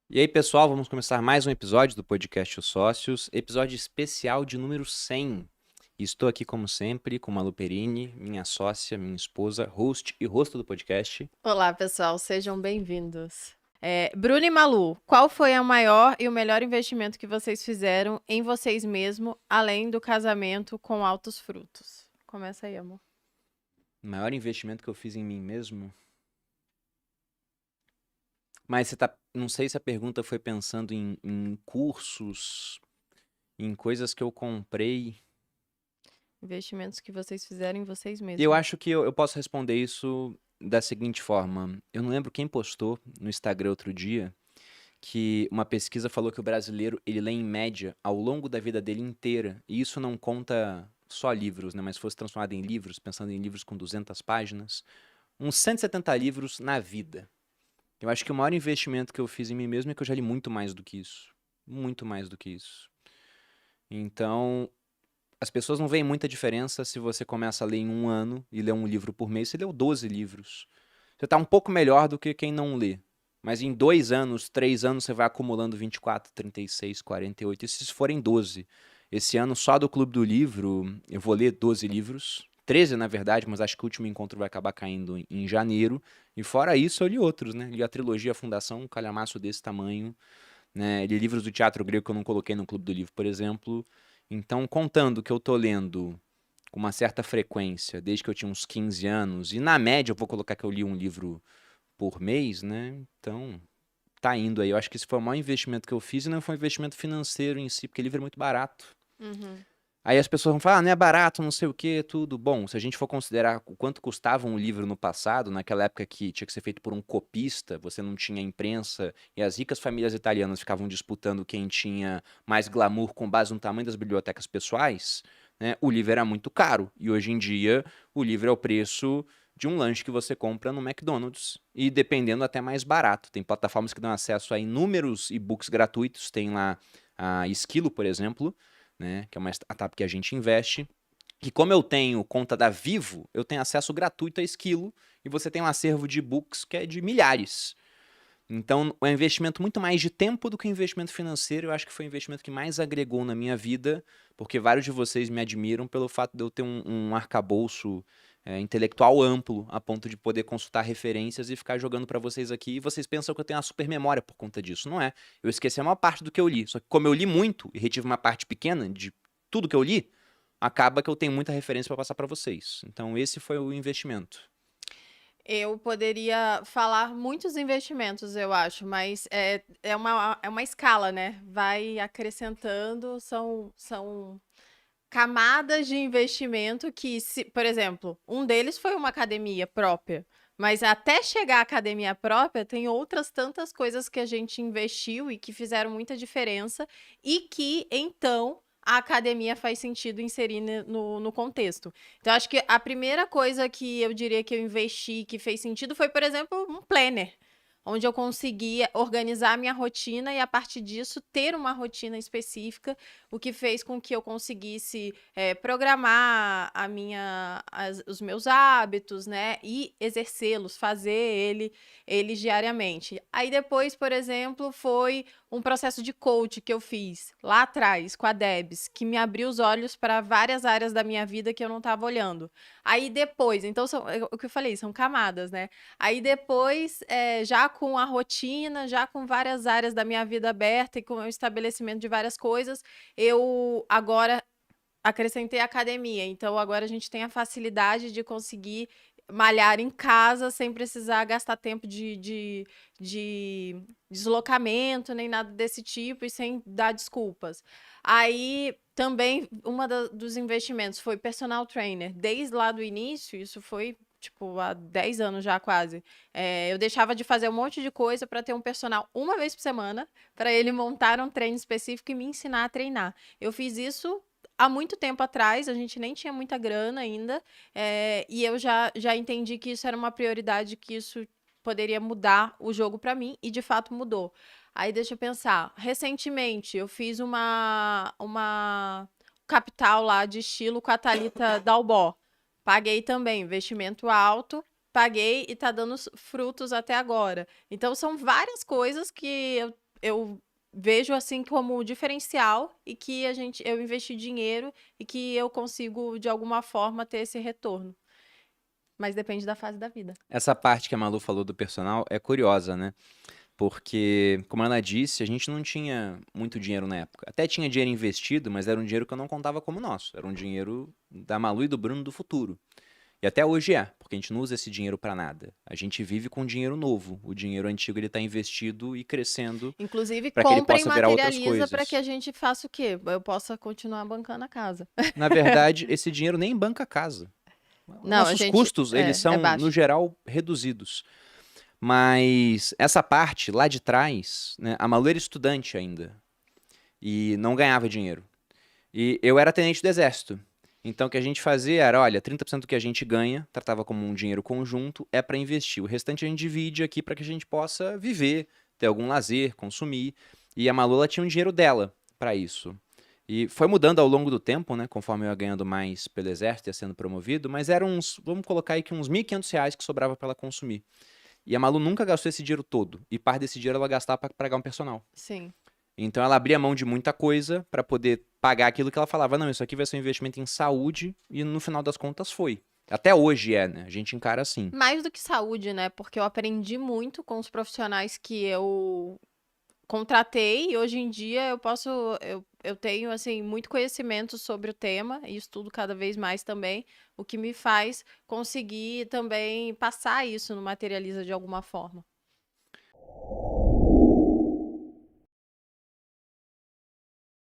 E aí, pessoal, vamos começar mais um episódio do podcast Os Sócios, episódio especial de número 100. E estou aqui, como sempre, com Malu Perini, minha sócia, minha esposa, host e rosto do podcast. Olá, pessoal, sejam bem-vindos. Bruno e Malu, qual foi o maior e o melhor investimento que vocês fizeram em vocês mesmos, além do casamento com altos frutos? Começa aí, amor. O maior investimento que eu fiz em mim mesmo. Mas você tá. Não sei se a pergunta foi pensando em cursos, em coisas que eu comprei. Investimentos que vocês fizeram em vocês Eu mesmos. acho que eu posso responder isso da seguinte forma. Eu não lembro quem postou no Instagram outro dia que uma pesquisa falou que o brasileiro, ele lê em média ao longo da vida dele inteira, e isso não conta só livros, né, mas se fosse transformado em livros, pensando em livros com 200 páginas, uns 170 livros na vida. Eu acho que o maior investimento que eu fiz em mim mesmo é que eu já li muito mais do que isso. Muito mais do que isso. Então, as pessoas não veem muita diferença se você começa a ler em um ano e lê um livro por mês, você leu 12 livros. Você está um pouco melhor do que quem não lê. Mas em 2 anos, 3 anos, você vai acumulando 24, 36, 48. E se forem 12? Esse ano, só do Clube do Livro, eu vou ler 12 livros. 13, na verdade, mas acho que o último encontro vai acabar caindo em janeiro. E fora isso, eu li outros, né? Li a trilogia Fundação, um calhamaço desse tamanho, né? Li livros do teatro grego que eu não coloquei no Clube do Livro, por exemplo. Então, contando que eu tô lendo com uma certa frequência desde que eu tinha uns 15 anos, e na média eu vou colocar que eu li um livro por mês, né? Então, tá indo aí. Eu acho que esse foi o maior investimento que eu fiz e não foi um investimento financeiro em si, porque livro é muito barato. Uhum. Aí as pessoas vão falar, ah, não é barato, não sei o que, tudo. Bom, se a gente for considerar o quanto custava um livro no passado, naquela época que tinha que ser feito por um copista, você não tinha imprensa, e as ricas famílias italianas ficavam disputando quem tinha mais glamour com base no tamanho das bibliotecas pessoais, né? O livro era muito caro. E hoje em dia, o livro é o preço de um lanche que você compra no McDonald's. E dependendo até mais barato. Tem plataformas que dão acesso a inúmeros e-books gratuitos. Tem lá a Esquilo, por exemplo, né, que é uma startup que a gente investe. E como eu tenho conta da Vivo, eu tenho acesso gratuito a Esquilo e você tem um acervo de e-books que é de milhares. Então, é um investimento muito mais de tempo do que um investimento financeiro. Eu acho que foi o investimento que mais agregou na minha vida, porque vários de vocês me admiram pelo fato de eu ter um arcabouço intelectual amplo, a ponto de poder consultar referências e ficar jogando para vocês aqui. E vocês pensam que eu tenho uma super memória por conta disso. Não é. Eu esqueci a maior parte do que eu li. Só que como eu li muito e retive uma parte pequena de tudo que eu li, acaba que eu tenho muita referência para passar para vocês. Então, esse foi o investimento. Eu poderia falar muitos investimentos, eu acho, mas é uma escala, né? Vai acrescentando, são camadas de investimento que, por exemplo, um deles foi uma academia própria, mas até chegar à academia própria, tem outras tantas coisas que a gente investiu e que fizeram muita diferença e que, então, a academia faz sentido inserir no contexto. Então, acho que a primeira coisa que eu diria que eu investi que fez sentido foi, por exemplo, um planner, onde eu conseguia organizar a minha rotina e, a partir disso, ter uma rotina específica, o que fez com que eu conseguisse programar os meus hábitos, né? E exercê-los, fazer eles diariamente. Aí depois, por exemplo, foi um processo de coach que eu fiz lá atrás com a Debs, que me abriu os olhos para várias áreas da minha vida que eu não estava olhando. Aí depois, então, o que eu falei, são camadas, né? Aí depois, já com a rotina, já com várias áreas da minha vida aberta e com o estabelecimento de várias coisas, eu agora acrescentei a academia. Então agora a gente tem a facilidade de conseguir malhar em casa sem precisar gastar tempo de deslocamento, nem nada desse tipo, e sem dar desculpas. Aí também dos investimentos foi personal trainer. Desde lá do início, isso foi tipo há 10 anos já quase. Eu deixava de fazer um monte de coisa para ter um personal uma vez por semana, para ele montar um treino específico e me ensinar a treinar. Eu fiz isso há muito tempo atrás, a gente nem tinha muita grana ainda, e eu já entendi que isso era uma prioridade, que isso poderia mudar o jogo para mim, e de fato mudou. Aí deixa eu pensar. Recentemente eu fiz uma capital lá de estilo com a Thalita Dalbó. Paguei também, investimento alto, paguei e tá dando frutos até agora. Então são várias coisas que eu eu vejo assim como diferencial e que eu investi dinheiro e que eu consigo, de alguma forma, ter esse retorno. Mas depende da fase da vida. Essa parte que a Malu falou do personal é curiosa, né? Porque, como ela disse, a gente não tinha muito dinheiro na época. Até tinha dinheiro investido, mas era um dinheiro que eu não contava como nosso. Era um dinheiro da Malu e do Bruno do futuro. E até hoje é, porque a gente não usa esse dinheiro pra nada. A gente vive com dinheiro novo. O dinheiro antigo ele tá investido e crescendo Inclusive, para que ele compra e possa virar outras materializa para que coisas. a gente faça o quê? Eu possa continuar bancando a casa. Na verdade, esse dinheiro nem banca a casa. Não, a Nossos gente custos, eles é são, no baixo. geral, reduzidos. Mas essa parte lá de trás, né, a Malu era estudante ainda e não ganhava dinheiro. E eu era tenente do exército. Então o que a gente fazia era, olha, 30% do que a gente ganha, tratava como um dinheiro conjunto, é para investir. O restante a gente divide aqui para que a gente possa viver, ter algum lazer, consumir. E a Malu ela tinha um dinheiro dela para isso. E foi mudando ao longo do tempo, né, conforme eu ia ganhando mais pelo exército e ia sendo promovido, mas eram uns, vamos colocar aí que uns R$ 1.500 que sobrava para ela consumir. E a Malu nunca gastou esse dinheiro todo. E parte desse dinheiro ela gastava para pagar um personal. Sim. Então ela abria mão de muita coisa para poder pagar aquilo que ela falava, não, isso aqui vai ser um investimento em saúde, e no final das contas foi. Até hoje é, né? A gente encara assim. Mais do que saúde, né? Porque eu aprendi muito com os profissionais que eu contratei e hoje em dia eu tenho assim muito conhecimento sobre o tema e estudo cada vez mais também, o que me faz conseguir também passar isso no Materializa de alguma forma.